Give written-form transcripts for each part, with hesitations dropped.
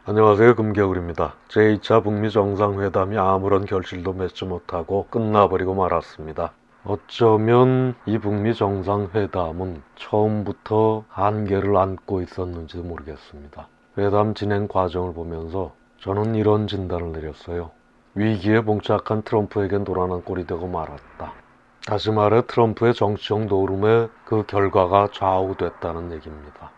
안녕하세요. 금겨울입니다. 제2차 북미 정상회담이 아무런 결실도 맺지 못하고 끝나버리고 말았습니다. 어쩌면 이 북미 정상회담은 처음부터 한계를 안고 있었는지도 모르겠습니다. 회담 진행 과정을 보면서 저는 이런 진단을 내렸어요. 위기에 봉착한 트럼프에겐 노란한 꼴이 되고 말았다. 다시 말해 트럼프의 정치적 노름에 그 결과가 좌우됐다는 얘기입니다.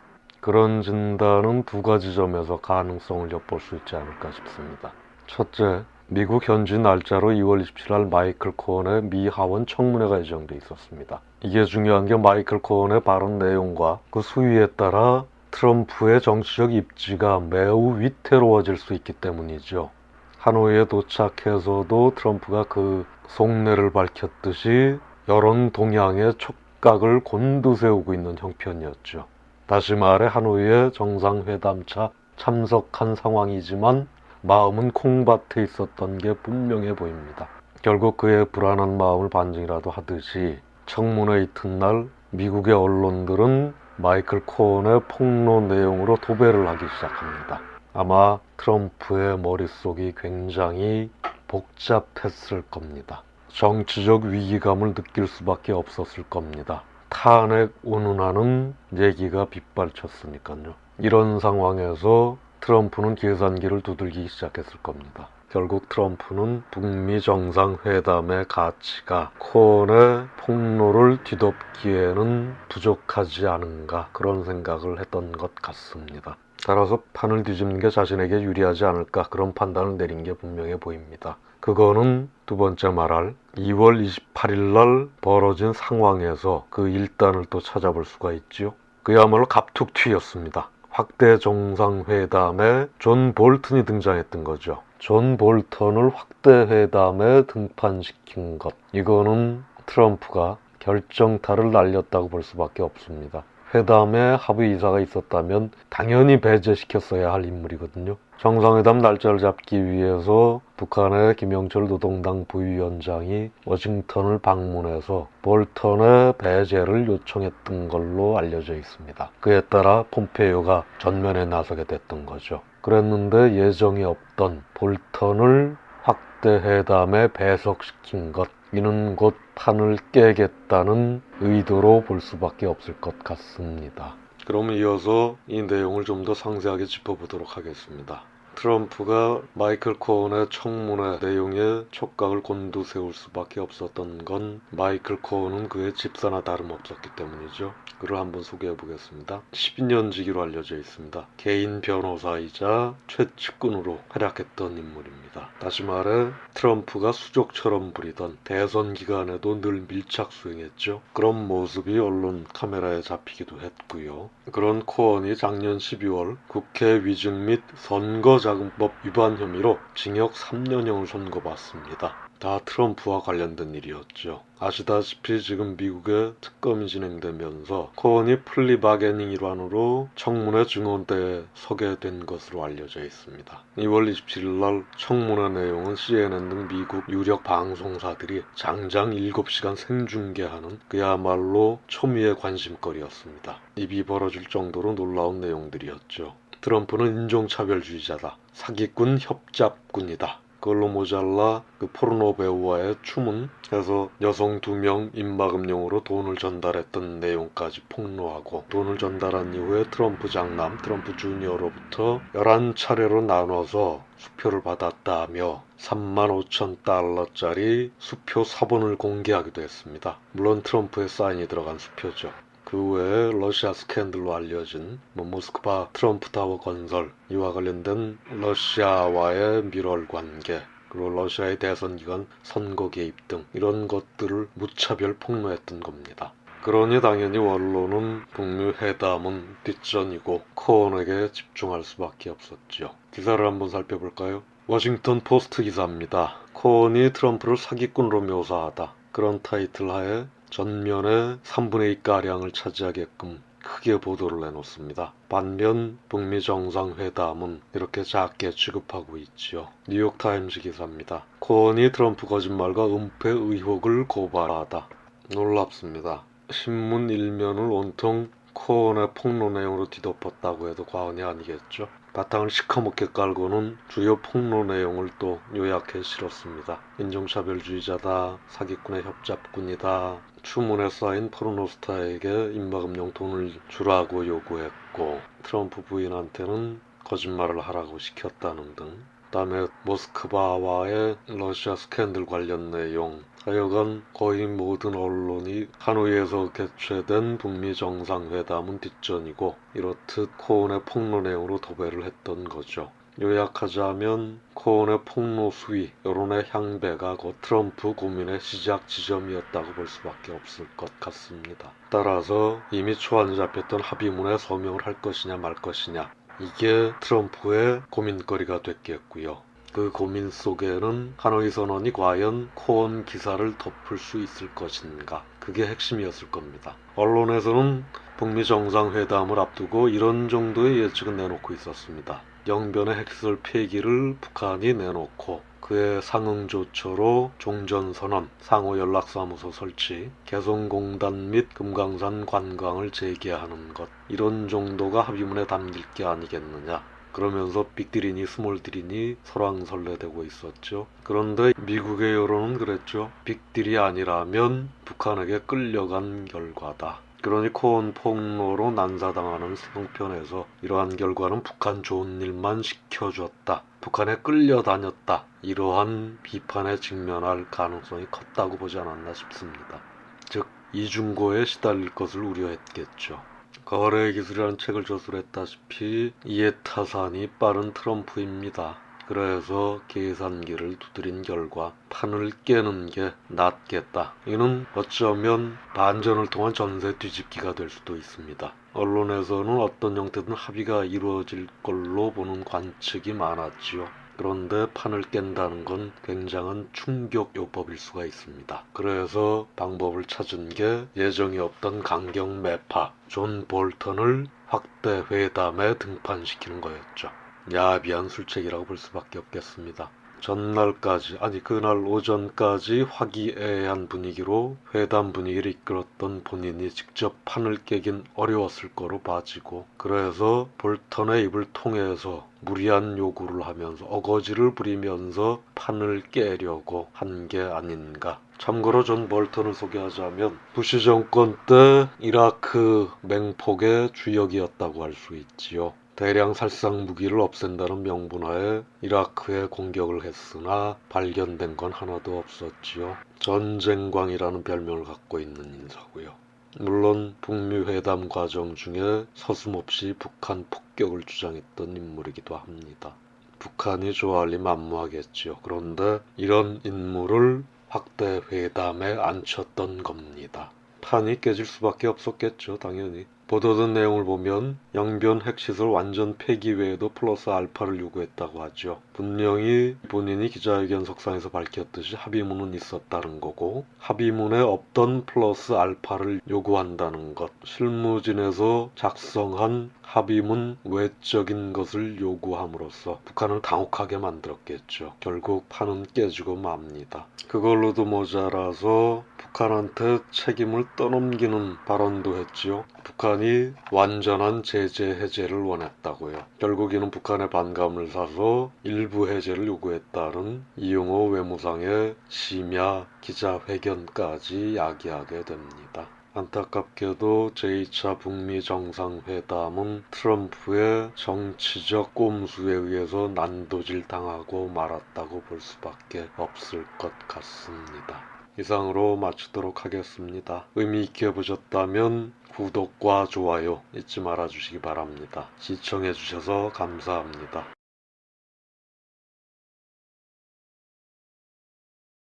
그런 진단은 두 가지 점에서 가능성을 엿볼 수 있지 않을까 싶습니다. 첫째, 미국 현지 날짜로 2월 27일 날 마이클 코언의 미 하원 청문회가 예정돼 있었습니다. 이게 중요한 게 마이클 코언의 발언 내용과 그 수위에 따라 트럼프의 정치적 입지가 매우 위태로워질 수 있기 때문이죠. 하노이에 도착해서도 트럼프가 그 속내를 밝혔듯이 여론 동향의 촉각을 곤두세우고 있는 형편이었죠. 다시 말해 하노이에 정상회담차 참석한 상황이지만 마음은 콩밭에 있었던 게 분명해 보입니다. 결국 그의 불안한 마음을 반증이라도 하듯이 청문회 이튿날 미국의 언론들은 마이클 코언의 폭로 내용으로 도배를 하기 시작합니다. 아마 트럼프의 머릿속이 굉장히 복잡했을 겁니다. 정치적 위기감을 느낄 수밖에 없었을 겁니다. 탄핵 운운하는 얘기가 빗발쳤으니까요. 이런 상황에서 트럼프는 계산기를 두들기기 시작했을 겁니다. 결국 트럼프는 북미 정상회담의 가치가 코언의 폭로를 뒤덮기에는 부족하지 않은가 그런 생각을 했던 것 같습니다. 따라서 판을 뒤집는 게 자신에게 유리하지 않을까 그런 판단을 내린 게 분명해 보입니다. 그거는 두 번째 말할 2월 28일 날 벌어진 상황에서 그 일단을 또 찾아볼 수가 있지요. 그야말로 갑툭튀였습니다. 확대 정상회담에 존 볼턴이 등장했던 거죠. 존 볼턴을 확대 회담에 등판시킨 것. 이거는 트럼프가 결정타를 날렸다고 볼 수밖에 없습니다. 회담에 합의이사가 있었다면 당연히 배제시켰어야 할 인물이거든요. 정상회담 날짜를 잡기 위해서 북한의 김영철 노동당 부위원장이 워싱턴을 방문해서 볼턴의 배제를 요청했던 걸로 알려져 있습니다. 그에 따라 폼페이오가 전면에 나서게 됐던 거죠. 그랬는데 예정이 없던 볼턴을 확대 회담에 배석시킨 것, 이는 곧 판을 깨겠다는 의도로 볼 수밖에 없을 것 같습니다. 그럼 이어서 이 내용을 좀 더 상세하게 짚어보도록 하겠습니다. 트럼프가 마이클 코언의 청문회 내용에 촉각을 곤두세울 수밖에 없었던 건 마이클 코언은 그의 집사나 다름없었기 때문이죠. 그를 한번 소개해 보겠습니다. 12년지기로 알려져 있습니다. 개인 변호사이자 최측근으로 활약했던 인물입니다. 다시 말해 트럼프가 수족처럼 부리던 대선 기간에도 늘 밀착 수행했죠. 그런 모습이 언론 카메라에 잡히기도 했고요. 그런 코언이 작년 12월 국회 위증 및 선거자금법 위반 혐의로 징역 3년형을 선고받습니다. 다 트럼프와 관련된 일이었죠. 아시다시피 지금 미국의 특검이 진행되면서 코언이 플리바게닝 일환으로 청문회 증언대에 서게 된 것으로 알려져 있습니다. 2월 27일 날 청문회 내용은 CNN 등 미국 유력 방송사들이 장장 7시간 생중계하는 그야말로 초미의 관심거리였습니다. 입이 벌어질 정도로 놀라운 내용들이었죠. 트럼프는 인종차별주의자다. 사기꾼 협잡꾼이다. 그걸로 모자라 그 포르노 배우와의 추문 해서 여성 2명 입막음용으로 돈을 전달했던 내용까지 폭로하고 돈을 전달한 이후에 트럼프 장남 트럼프 주니어로부터 11차례로 나눠서 수표를 받았다며 35,000달러짜리 수표 사본을 공개하기도 했습니다. 물론 트럼프의 사인이 들어간 수표죠. 그 외에 러시아 스캔들로 알려진 모스크바 트럼프타워 건설, 이와 관련된 러시아와의 밀월 관계, 그리고 러시아의 대선 기간 선거 개입 등 이런 것들을 무차별 폭로했던 겁니다. 그러니 당연히 원로는 북미 회담은 뒷전이고 코언에게 집중할 수밖에 없었죠. 기사를 한번 살펴볼까요? 워싱턴 포스트 기사입니다. 코언이 트럼프를 사기꾼으로 묘사하다. 그런 타이틀 하에 전면에 3분의 2가량을 차지하게끔 크게 보도를 내놓습니다. 반면 북미 정상회담은 이렇게 작게 취급하고 있지요. 뉴욕타임즈 기사입니다. 코언이 트럼프 거짓말과 은폐 의혹을 고발하다. 놀랍습니다. 신문 일면을 온통 코언의 폭로 내용으로 뒤덮었다고 해도 과언이 아니겠죠. 바탕을 시커멓게 깔고는 주요 폭로 내용을 또 요약해 실었습니다. 인종차별주의자다, 사기꾼의 협잡꾼이다, 추문에 쌓인 포르노스타에게 입막음용 돈을 주라고 요구했고 트럼프 부인한테는 거짓말을 하라고 시켰다는 등, 그다음에 모스크바와의 러시아 스캔들 관련 내용, 하여간 거의 모든 언론이 하노이에서 개최된 북미 정상회담은 뒷전이고 이렇듯 코온의 폭로 내용으로 도배를 했던 거죠. 요약하자면 코온의 폭로 수위, 여론의 향배가 곧 트럼프 고민의 시작 지점이었다고 볼 수밖에 없을 것 같습니다. 따라서 이미 초안이 잡혔던 합의문에 서명을 할 것이냐 말 것이냐, 이게 트럼프의 고민거리가 됐겠고요. 그 고민 속에는 하노이 선언이 과연 코온 기사를 덮을 수 있을 것인가, 그게 핵심이었을 겁니다. 언론에서는 북미 정상회담을 앞두고 이런 정도의 예측은 내놓고 있었습니다. 영변의 핵시설 폐기를 북한이 내놓고 그의 상응조처로 종전선언, 상호연락사무소 설치, 개성공단 및 금강산 관광을 재개하는 것, 이런 정도가 합의문에 담길 게 아니겠느냐. 그러면서 빅딜이니 스몰딜이니 설왕설래되고 있었죠. 그런데 미국의 여론은 그랬죠. 빅딜이 아니라면 북한에게 끌려간 결과다. 그러니 코온 폭로로 난사당하는 형편에서 이러한 결과는 북한 좋은 일만 시켜줬다, 북한에 끌려다녔다, 이러한 비판에 직면할 가능성이 컸다고 보지 않았나 싶습니다. 즉 이중고에 시달릴 것을 우려했겠죠. 거래의 기술이라는 책을 저술했다시피 이해 타산이 빠른 트럼프입니다. 그래서 계산기를 두드린 결과 판을 깨는 게 낫겠다. 이는 어쩌면 반전을 통한 전세 뒤집기가 될 수도 있습니다. 언론에서는 어떤 형태든 합의가 이루어질 걸로 보는 관측이 많았지요. 그런데 판을 깬다는 건 굉장한 충격 요법일 수가 있습니다. 그래서 방법을 찾은 게 예정이 없던 강경 매파 존 볼턴을 확대 회담에 등판시키는 거였죠. 야비한 술책이라고 볼 수밖에 없겠습니다. 전날까지, 아니 그날 오전까지 화기애애한 분위기로 회담 분위기를 이끌었던 본인이 직접 판을 깨긴 어려웠을 거로 봐지고, 그래서 볼턴의 입을 통해서 무리한 요구를 하면서 어거지를 부리면서 판을 깨려고 한 게 아닌가. 참고로 존 볼턴을 소개하자면 부시 정권 때 이라크 맹폭의 주역이었다고 할 수 있지요. 대량 살상 무기를 없앤다는 명분하에 이라크에 공격을 했으나 발견된 건 하나도 없었지요. 전쟁광이라는 별명을 갖고 있는 인사고요. 물론 북미 회담 과정 중에 서슴없이 북한 폭격을 주장했던 인물이기도 합니다. 북한이 좋아할 리 만무하겠지요. 그런데 이런 인물을 확대 회담에 앉혔던 겁니다. 판이 깨질 수밖에 없었겠죠, 당연히. 보도된 내용을 보면 영변 핵시설 완전 폐기 외에도 플러스 알파를 요구했다고 하죠. 분명히 본인이 기자회견 석상에서 밝혔듯이 합의문은 있었다는 거고, 합의문에 없던 플러스 알파를 요구한다는 것, 실무진에서 작성한 합의문 외적인 것을 요구함으로써 북한을 당혹하게 만들었겠죠. 결국 판은 깨지고 맙니다. 그걸로도 모자라서 북한한테 책임을 떠넘기는 발언도 했지요. 북한이 완전한 제재 해제를 원했다고요. 결국 이는 북한의 반감을 사서 일부 해제를 요구했다는 이용호 외무상의 심야 기자회견까지 야기하게 됩니다. 안타깝게도 제2차 북미 정상회담은 트럼프의 정치적 꼼수에 의해서 난도질 당하고 말았다고 볼 수밖에 없을 것 같습니다. 이상으로 마치도록 하겠습니다. 의미 있게 보셨다면 구독과 좋아요 잊지 말아주시기 바랍니다. 시청해주셔서 감사합니다.